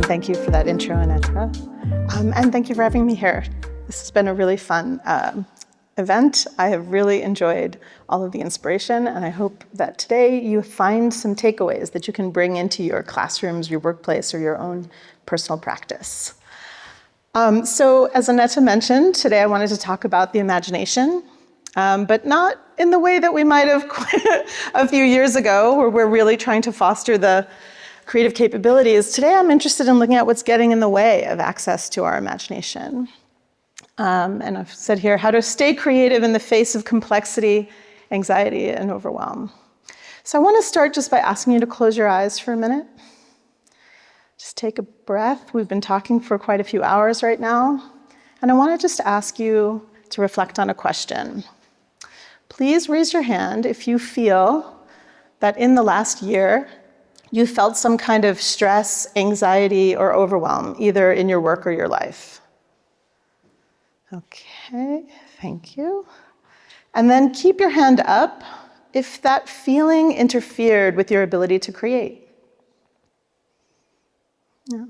And thank you for that intro, Aneta. And thank you for having me here. This has been a really fun event. I have really enjoyed all of the inspiration, and I hope that today you find some takeaways that you can bring into your classrooms, your workplace, or your own personal practice. So as Aneta mentioned, today I wanted to talk about the imagination, but not in the way that we might have a few years ago, where we're really trying to foster the creative capabilities. Today I'm interested in looking at what's getting in the way of access to our imagination. And I've said here, how to stay creative in the face of complexity, anxiety, and overwhelm. So I want to start just by asking you to close your eyes for a minute. Just take a breath. We've been talking for quite a few hours right now. And I want to just ask you to reflect on a question. Please raise your hand if you feel that in the last year, you felt some kind of stress, anxiety, or overwhelm, either in your work or your life. Okay, thank you. And then keep your hand up if that feeling interfered with your ability to create. Yeah.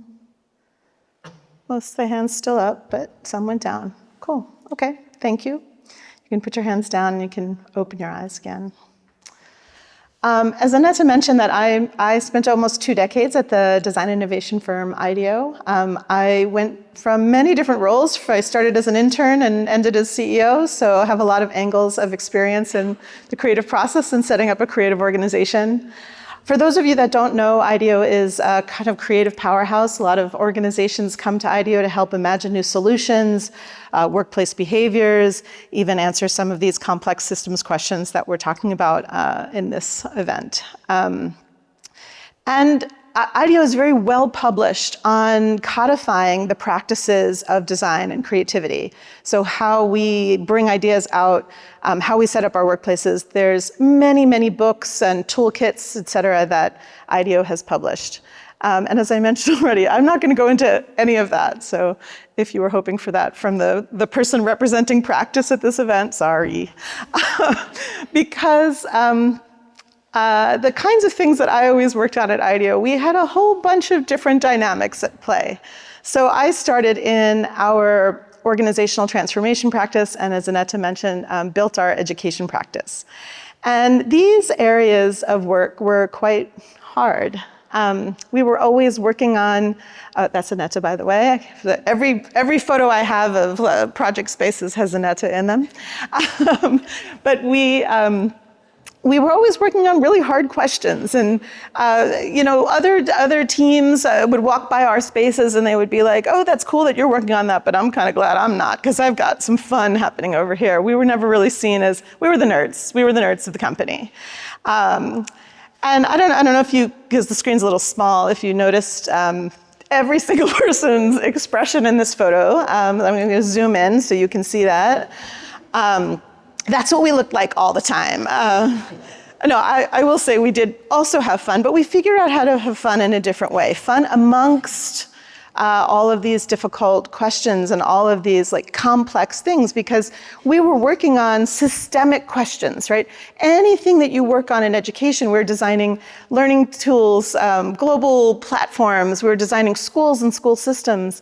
Most of the hands still up, but some went down. Cool, okay, thank you. You can put your hands down and you can open your eyes again. As Aneta mentioned, that I spent almost 2 decades at the design innovation firm IDEO. I went from many different roles. I started as an intern and ended as CEO, so I have a lot of angles of experience in the creative process and setting up a creative organization. For those of you that don't know, IDEO is a kind of creative powerhouse. A lot of organizations come to IDEO to help imagine new solutions, workplace behaviors, even answer some of these complex systems questions that we're talking about in this event. And IDEO is very well published on codifying the practices of design and creativity. So how we bring ideas out, how we set up our workplaces. There's many, many books and toolkits, et cetera, that IDEO has published. And as I mentioned already, I'm not going to go into any of that. So if you were hoping for that from the person representing practice at this event, sorry. Because the kinds of things that I always worked on at IDEO, we had a whole bunch of different dynamics at play. So I started in our organizational transformation practice, and as Aneta mentioned, built our education practice. And these areas of work were quite hard. We were always working on, that's Aneta, by the way. Every photo I have of project spaces has Aneta in them. But we were always working on really hard questions, and other teams would walk by our spaces and they would be like, "Oh, that's cool that you're working on that, but I'm kind of glad I'm not because I've got some fun happening over here." We were never really seen as we were the nerds. We were the nerds of the company. And I don't know if you, because the screen's a little small, if you noticed every single person's expression in this photo. I'm going to zoom in so you can see that. That's what we looked like all the time. No, I will say we did also have fun, but we figured out how to have fun in a different way. Fun amongst all of these difficult questions and all of these complex things, because we were working on systemic questions, right? Anything that you work on in education, we're designing learning tools, global platforms, we're designing schools and school systems.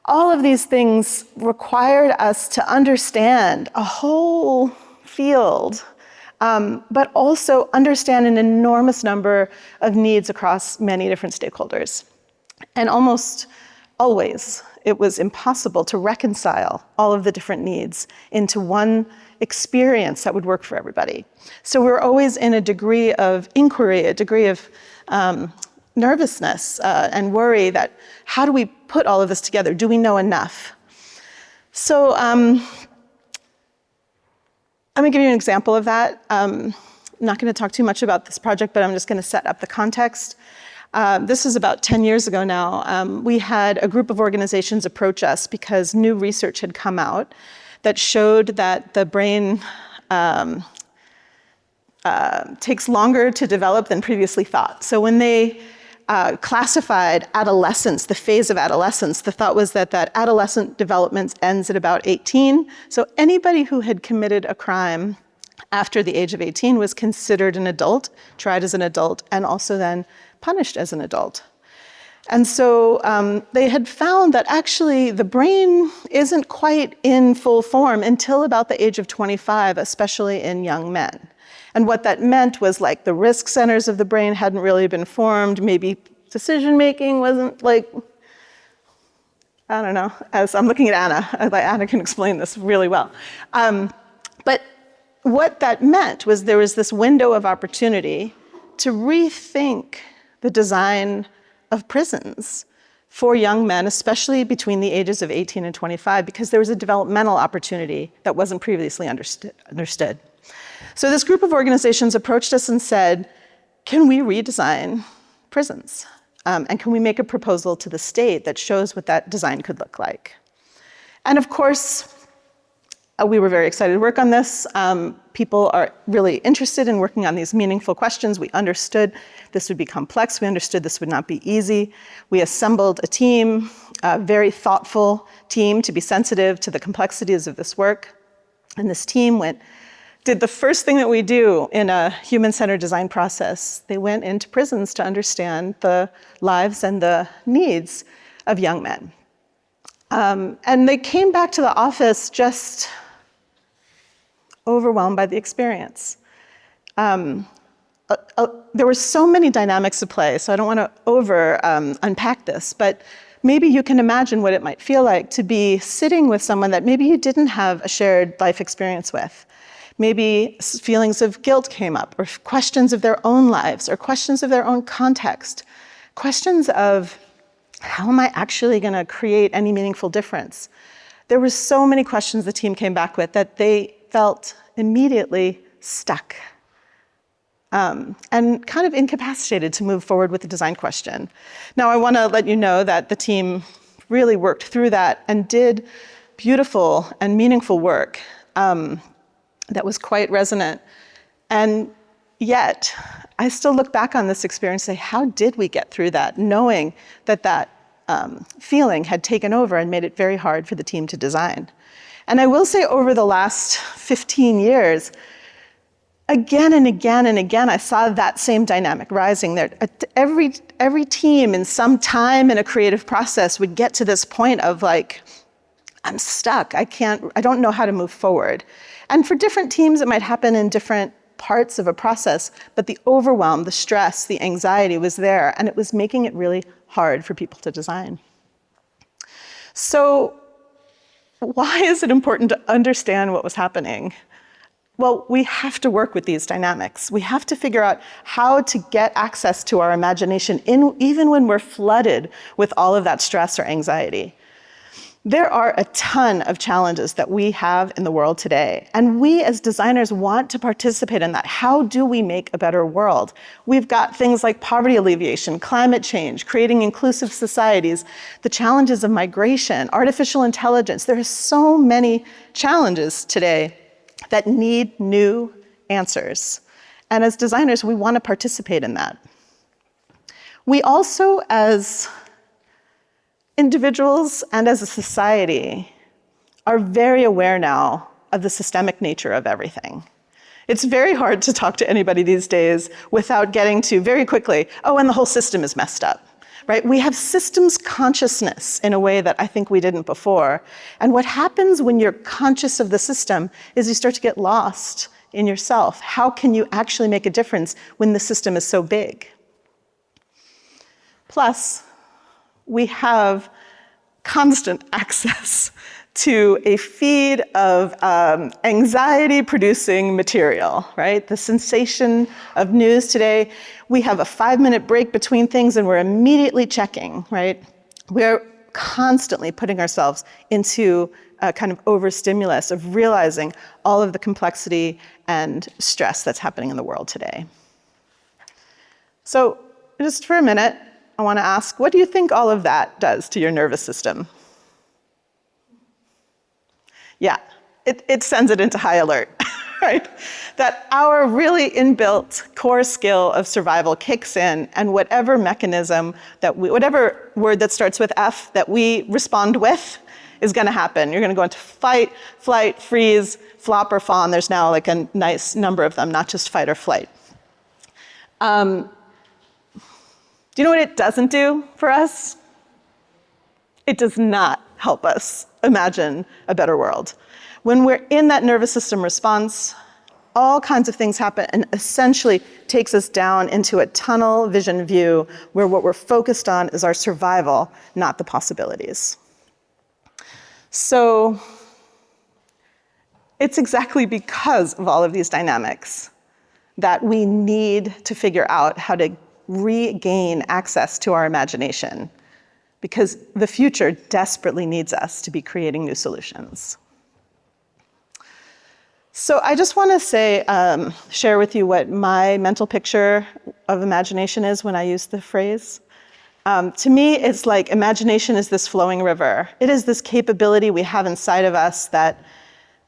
All of these things required us to understand a whole field, but also understand an enormous number of needs across many different stakeholders. And almost always, it was impossible to reconcile all of the different needs into one experience that would work for everybody. So we were always in a degree of inquiry, a degree of nervousness and worry that how do we put all of this together? Do we know enough? So I'm going to give you an example of that. I'm not going to talk too much about this project, but I'm just going to set up the context. This is about 10 years ago now. We had a group of organizations approach us because new research had come out that showed that the brain takes longer to develop than previously thought. So when they classified adolescence, the phase of adolescence, the thought was that adolescent development ends at about 18. So anybody who had committed a crime after the age of 18 was considered an adult, tried as an adult, and also then punished as an adult. And so they had found that actually the brain isn't quite in full form until about the age of 25, especially in young men. And what that meant was like the risk centers of the brain hadn't really been formed, maybe decision-making wasn't like, I don't know, as I'm looking at Anna, Anna can explain this really well. But what that meant was there was this window of opportunity to rethink the design of prisons for young men, especially between the ages of 18 and 25, because there was a developmental opportunity that wasn't previously understood. So this group of organizations approached us and said, can we redesign prisons? And can we make a proposal to the state that shows what that design could look like? And of course, we were very excited to work on this. People are really interested in working on these meaningful questions. We understood this would be complex. We understood this would not be easy. We assembled a team, a very thoughtful team to be sensitive to the complexities of this work. And this team did the first thing that we do in a human-centered design process. They went into prisons to understand the lives and the needs of young men. And they came back to the office just overwhelmed by the experience. There were so many dynamics at play, so I don't want to unpack this, but maybe you can imagine what it might feel like to be sitting with someone that maybe you didn't have a shared life experience with. Maybe feelings of guilt came up, or questions of their own lives, or questions of their own context, questions of how am I actually going to create any meaningful difference? There were so many questions the team came back with that they felt immediately stuck and kind of incapacitated to move forward with the design question. Now, I want to let you know that the team really worked through that and did beautiful and meaningful work that was quite resonant. And yet, I still look back on this experience and say, how did we get through that, knowing that that feeling had taken over and made it very hard for the team to design? And I will say over the last 15 years, again and again and again, I saw that same dynamic rising there. Every team in some time in a creative process would get to this point of like, I'm stuck, I don't know how to move forward. And for different teams, it might happen in different parts of a process, but the overwhelm, the stress, the anxiety was there, and it was making it really hard for people to design. So why is it important to understand what was happening? Well, we have to work with these dynamics. We have to figure out how to get access to our imagination even when we're flooded with all of that stress or anxiety. There are a ton of challenges that we have in the world today, and we as designers want to participate in that. How do we make a better world? We've got things like poverty alleviation, climate change, creating inclusive societies, the challenges of migration, artificial intelligence. There are so many challenges today that need new answers. And as designers, we want to participate in that. We also, as individuals and as a society, are very aware now of the systemic nature of everything. It's very hard to talk to anybody these days without getting to very quickly, oh, and the whole system is messed up, right? We have systems consciousness in a way that I think we didn't before. And what happens when you're conscious of the system is you start to get lost in yourself. How can you actually make a difference when the system is so big? Plus, we have constant access to a feed of anxiety-producing material, right? The sensation of news today. We have a 5-minute break between things and we're immediately checking, right? We're constantly putting ourselves into a kind of overstimulus of realizing all of the complexity and stress that's happening in the world today. So just for a minute, I want to ask, what do you think all of that does to your nervous system? Yeah, it sends it into high alert, right? That our really inbuilt core skill of survival kicks in, and whatever mechanism whatever word that starts with F that we respond with is going to happen. You're going to go into fight, flight, freeze, flop, or fawn. There's now like a nice number of them, not just fight or flight. Do Do you know what it doesn't do for us? It does not help us imagine a better world. When we're in that nervous system response, all kinds of things happen and essentially takes us down into a tunnel vision view where what we're focused on is our survival, not the possibilities. So it's exactly because of all of these dynamics that we need to figure out how to regain access to our imagination, because the future desperately needs us to be creating new solutions. So I just want to share with you what my mental picture of imagination is when I use the phrase. To me, it's like imagination is this flowing river. It is this capability we have inside of us that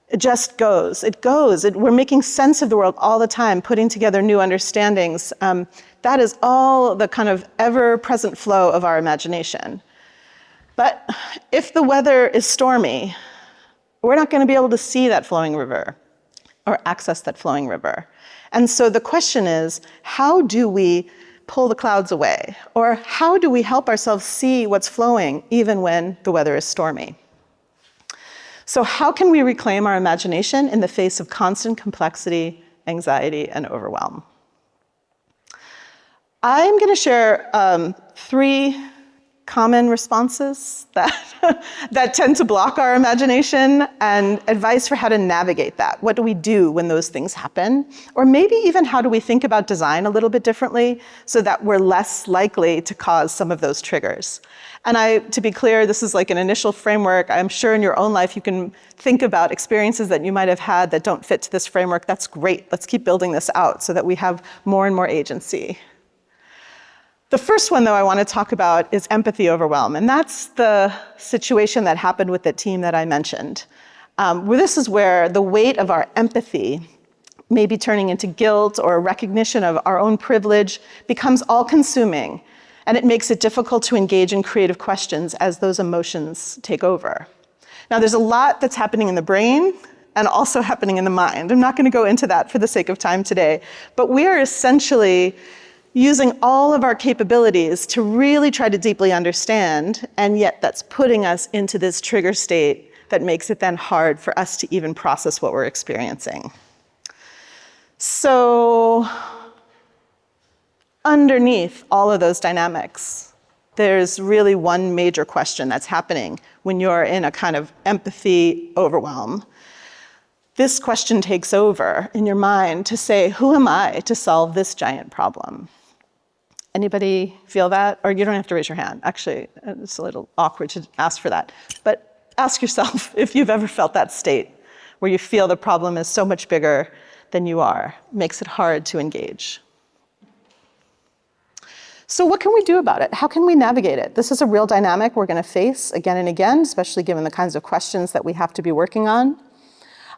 it just goes. It goes. We're making sense of the world all the time, putting together new understandings. That is all the kind of ever-present flow of our imagination. But if the weather is stormy, we're not going to be able to see that flowing river or access that flowing river. And so the question is, how do we pull the clouds away? Or how do we help ourselves see what's flowing even when the weather is stormy? So how can we reclaim our imagination in the face of constant complexity, anxiety, and overwhelm? I'm going to share 3 common responses that tend to block our imagination and advice for how to navigate that. What do we do when those things happen? Or maybe even how do we think about design a little bit differently so that we're less likely to cause some of those triggers? And to be clear, this is like an initial framework. I'm sure in your own life you can think about experiences that you might have had that don't fit to this framework. That's great. Let's keep building this out so that we have more and more agency. The first one, though, I want to talk about is empathy overwhelm. And that's the situation that happened with the team that I mentioned. This is where the weight of our empathy, maybe turning into guilt or recognition of our own privilege, becomes all-consuming. And it makes it difficult to engage in creative questions as those emotions take over. Now, there's a lot that's happening in the brain and also happening in the mind. I'm not going to go into that for the sake of time today. But we are essentially using all of our capabilities to really try to deeply understand, and yet that's putting us into this trigger state that makes it then hard for us to even process what we're experiencing. So underneath all of those dynamics, there's really one major question that's happening when you're in a kind of empathy overwhelm. This question takes over in your mind to say, who am I to solve this giant problem? Anybody feel that? Or you don't have to raise your hand. Actually, it's a little awkward to ask for that. But ask yourself if you've ever felt that state where you feel the problem is so much bigger than you are. It makes it hard to engage. So what can we do about it? How can we navigate it? This is a real dynamic we're going to face again and again, especially given the kinds of questions that we have to be working on.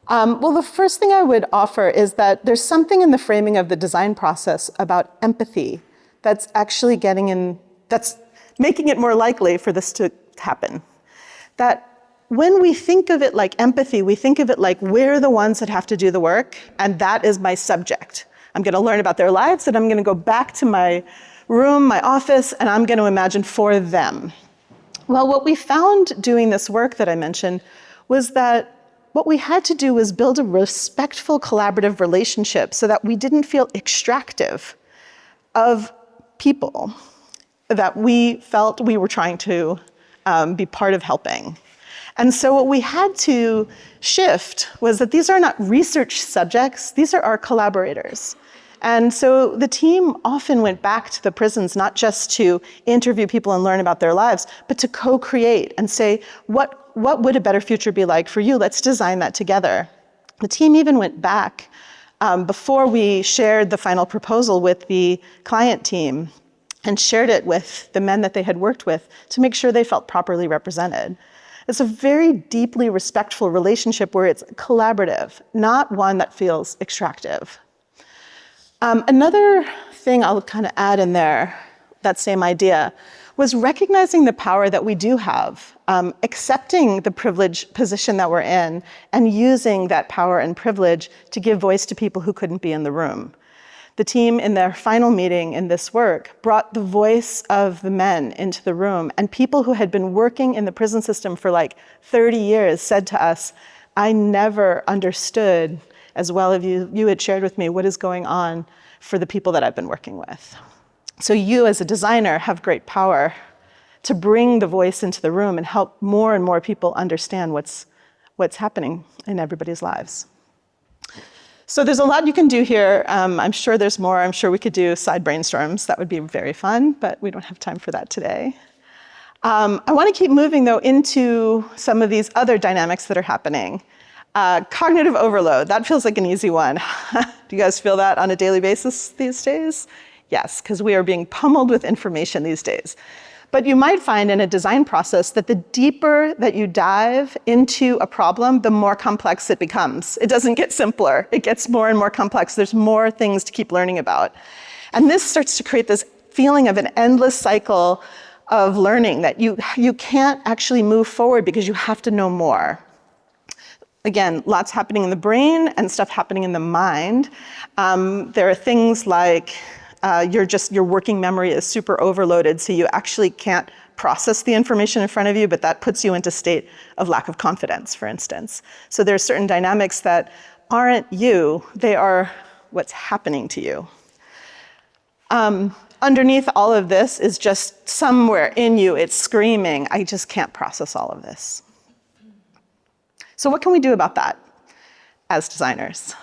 Well, the first thing I would offer is that there's something in the framing of the design process about empathy that's actually that's making it more likely for this to happen. That when we think of it like empathy, we think of it like we're the ones that have to do the work, and that is my subject. I'm going to learn about their lives, and I'm going to go back to my room, my office, and I'm going to imagine for them. Well, what we found doing this work that I mentioned was that what we had to do was build a respectful, collaborative relationship so that we didn't feel extractive of people that we felt we were trying to be part of helping. And so what we had to shift was that these are not research subjects, these are our collaborators. And so the team often went back to the prisons, not just to interview people and learn about their lives, but to co-create and say, what would a better future be like for you? Let's design that together. The team even went back before we shared the final proposal with the client team and shared it with the men that they had worked with to make sure they felt properly represented. It's a very deeply respectful relationship where it's collaborative, not one that feels extractive. Another thing I'll kind of add in there, that same idea, was recognizing the power that we do have, accepting the privileged position that we're in, and using that power and privilege to give voice to people who couldn't be in the room. The team in their final meeting in this work brought the voice of the men into the room, and people who had been working in the prison system for like 30 years said to us, I never understood as well as you had shared with me what is going on for the people that I've been working with. So you as a designer have great power to bring the voice into the room and help more and more people understand what's happening in everybody's lives. So there's a lot you can do here. I'm sure there's more. I'm sure we could do side brainstorms. That would be very fun, but we don't have time for that today. I want to keep moving, though, into some of these other dynamics that are happening. Cognitive overload, that feels like an easy one. Do you guys feel that on a daily basis these days? Yes, because we are being pummeled with information these days. But you might find in a design process that the deeper that you dive into a problem, the more complex it becomes. It doesn't get simpler. It gets more and more complex. There's more things to keep learning about. And this starts to create this feeling of an endless cycle of learning that you can't actually move forward because you have to know more. Again, lots happening in the brain and stuff happening in the mind. There are things like your working memory is super overloaded, so you actually can't process the information in front of you, but that puts you into a state of lack of confidence, for instance. So there are certain dynamics that aren't you, they are what's happening to you. Underneath all of this is just somewhere in you, it's screaming, I just can't process all of this. So what can we do about that as designers?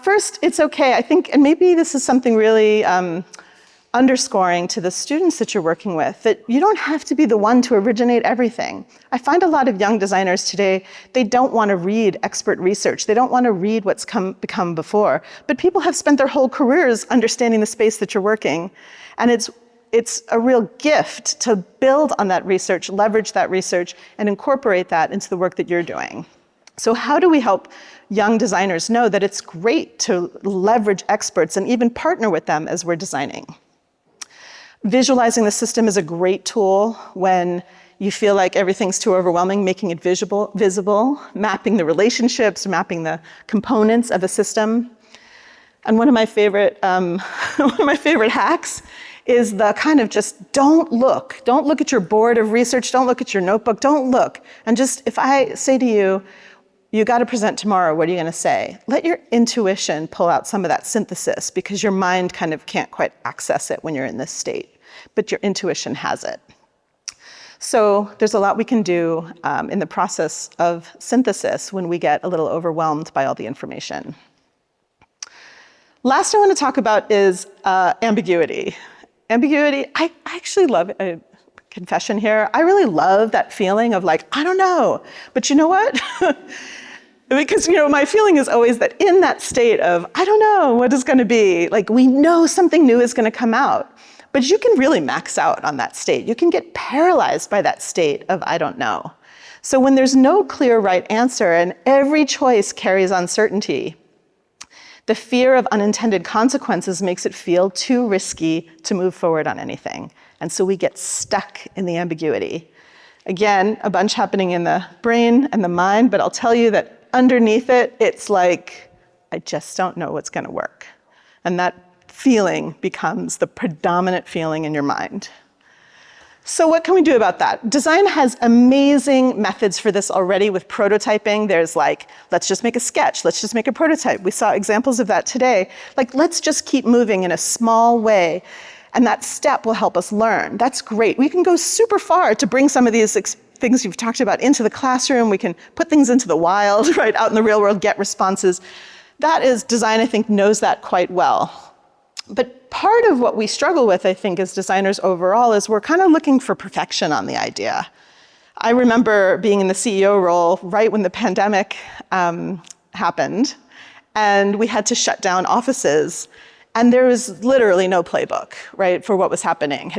First, it's okay, I think, and maybe this is something really underscoring to the students that you're working with, that you don't have to be the one to originate everything. I find a lot of young designers today, they don't want to read expert research. They don't want to read what's become before. But people have spent their whole careers understanding the space that you're working. And it's a real gift to build on that research, leverage that research, and incorporate that into the work that you're doing. So how do we help young designers know that it's great to leverage experts and even partner with them as we're designing? Visualizing the system is a great tool when you feel like everything's too overwhelming, making it visible, mapping the relationships, mapping the components of a system. And one of my favorite hacks is the kind of just don't look at your board of research, don't look at your notebook, don't look. And just, if I say to you, you got to present tomorrow, what are you going to say? Let your intuition pull out some of that synthesis, because your mind kind of can't quite access it when you're in this state, but your intuition has it. So there's a lot we can do in the process of synthesis when we get a little overwhelmed by all the information. Last I want to talk about is ambiguity. Ambiguity, I actually love it. Confession here, I really love that feeling of like, I don't know, but you know what? Because my feeling is always that in that state of, I don't know what is going to be, like we know something new is going to come out, but you can really max out on that state. You can get paralyzed by that state of I don't know. So when there's no clear right answer and every choice carries uncertainty, the fear of unintended consequences makes it feel too risky to move forward on anything. And so we get stuck in the ambiguity. Again, a bunch happening in the brain and the mind, but I'll tell you that underneath it, it's like, I just don't know what's going to work. And that feeling becomes the predominant feeling in your mind. So what can we do about that? Design has amazing methods for this already with prototyping. There's like, let's just make a sketch. Let's just make a prototype. We saw examples of that today. Like, let's just keep moving in a small way. And that step will help us learn. That's great. We can go super far to bring some of these things you've talked about into the classroom. We can put things into the wild, right, out in the real world, get responses. That is, design, I think, knows that quite well. But part of what we struggle with, I think, as designers overall is we're kind of looking for perfection on the idea. I remember being in the CEO role right when the pandemic happened, and we had to shut down offices. And there was literally no playbook, right, for what was happening.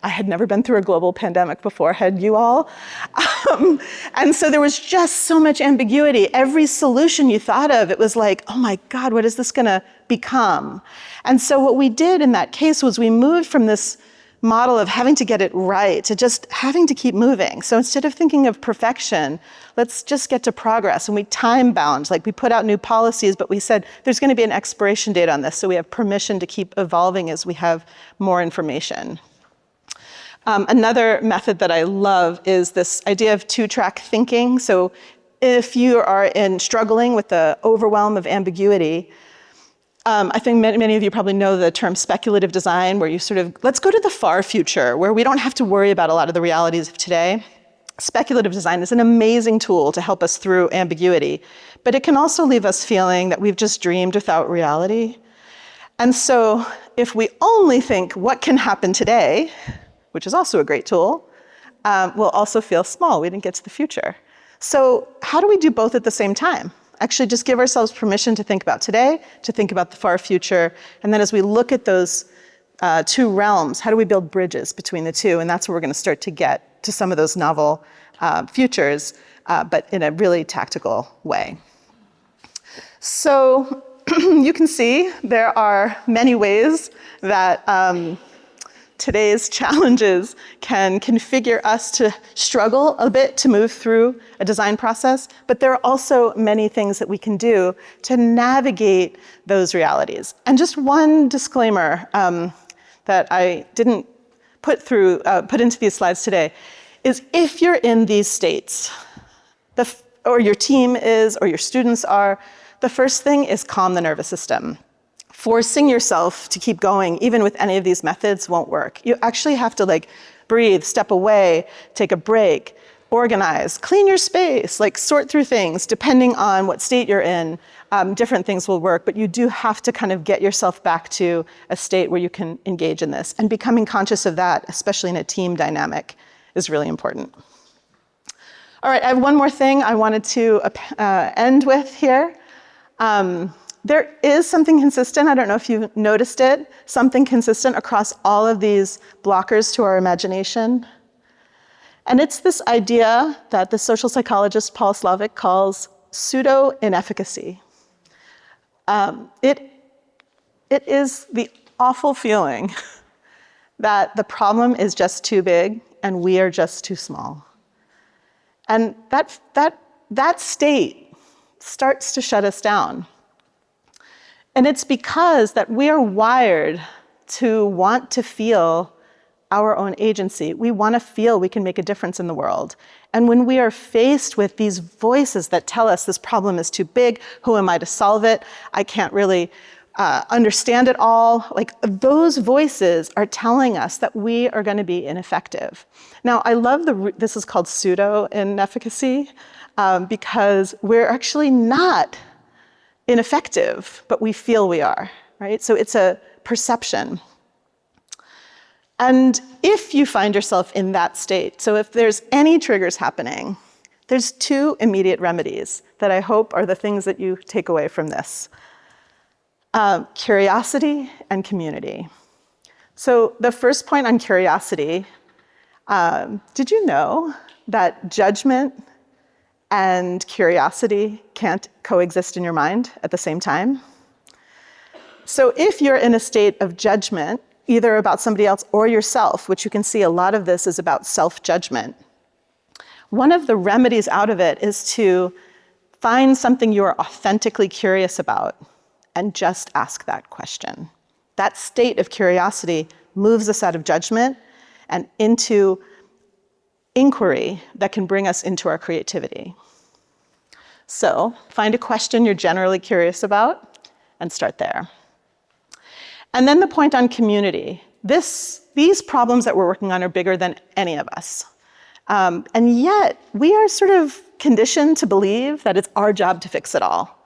I had never been through a global pandemic before, had you all? And so there was just so much ambiguity. Every solution you thought of, it was like, oh my God, what is this gonna become? And so what we did in that case was we moved from this model of having to get it right to just having to keep moving. So instead of thinking of perfection, let's just get to progress. And we time bound, like we put out new policies, but we said there's going to be an expiration date on this, so we have permission to keep evolving as we have more information. Another method that I love is this idea of two-track thinking. So if you are struggling with the overwhelm of ambiguity, I think many of you probably know the term speculative design, where you sort of, let's go to the far future, where we don't have to worry about a lot of the realities of today. Speculative design is an amazing tool to help us through ambiguity, but it can also leave us feeling that we've just dreamed without reality. And so if we only think what can happen today, which is also a great tool, we'll also feel small. We didn't get to the future. So how do we do both at the same time? Actually just give ourselves permission to think about today, to think about the far future, and then as we look at those two realms, how do we build bridges between the two? And that's where we're going to start to get to some of those novel futures, but in a really tactical way. So you can see there are many ways that today's challenges can configure us to struggle a bit to move through a design process, but there are also many things that we can do to navigate those realities. And just one disclaimer that I didn't put into these slides today is if you're in these states, or your team is, or your students are, the first thing is calm the nervous system. Forcing yourself to keep going, even with any of these methods, won't work. You actually have to breathe, step away, take a break, organize, clean your space, sort through things. Depending on what state you're in, different things will work, but you do have to kind of get yourself back to a state where you can engage in this. And becoming conscious of that, especially in a team dynamic, is really important. All right, I have one more thing I wanted to end with here. There is something consistent, I don't know if you've noticed it, something consistent across all of these blockers to our imagination. And it's this idea that the social psychologist Paul Slovic calls pseudo-inefficacy. It is the awful feeling that the problem is just too big and we are just too small. And that state starts to shut us down. And it's because that we are wired to want to feel our own agency. We want to feel we can make a difference in the world. And when we are faced with these voices that tell us this problem is too big, who am I to solve it? I can't really understand it all. Those voices are telling us that we are going to be ineffective. Now, I love this is called pseudo-inefficacy because we're actually not ineffective, but we feel we are, right? So it's a perception. And if you find yourself in that state, so if there's any triggers happening, there's two immediate remedies that I hope are the things that you take away from this. Curiosity and community. So the first point on curiosity, did you know that judgment and curiosity can't coexist in your mind at the same time? So if you're in a state of judgment, either about somebody else or yourself, which you can see a lot of this is about self-judgment, one of the remedies out of it is to find something you are authentically curious about and just ask that question. That state of curiosity moves us out of judgment and into inquiry that can bring us into our creativity. So find a question you're generally curious about and start there. And then the point on community. These problems that we're working on are bigger than any of us. And yet we are sort of conditioned to believe that it's our job to fix it all.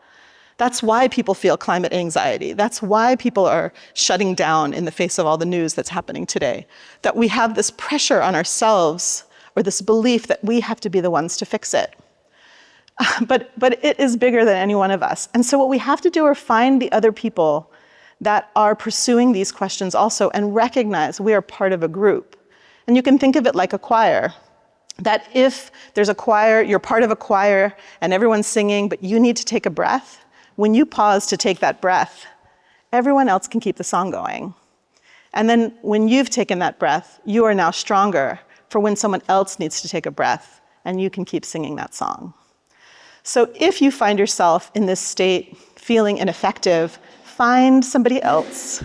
That's why people feel climate anxiety. That's why people are shutting down in the face of all the news that's happening today. That we have this pressure on ourselves or this belief that we have to be the ones to fix it. But it is bigger than any one of us. And so what we have to do are find the other people that are pursuing these questions also and recognize we are part of a group. And you can think of it like a choir. That if there's a choir, you're part of a choir and everyone's singing, but you need to take a breath, when you pause to take that breath, everyone else can keep the song going. And then when you've taken that breath, you are now stronger for when someone else needs to take a breath, and you can keep singing that song. So if you find yourself in this state, feeling ineffective, find somebody else.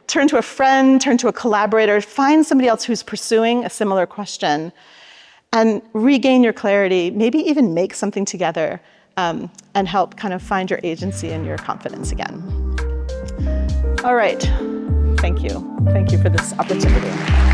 Turn to a friend, turn to a collaborator, find somebody else who's pursuing a similar question, and regain your clarity, maybe even make something together, and help kind of find your agency and your confidence again. All right, thank you. Thank you for this opportunity.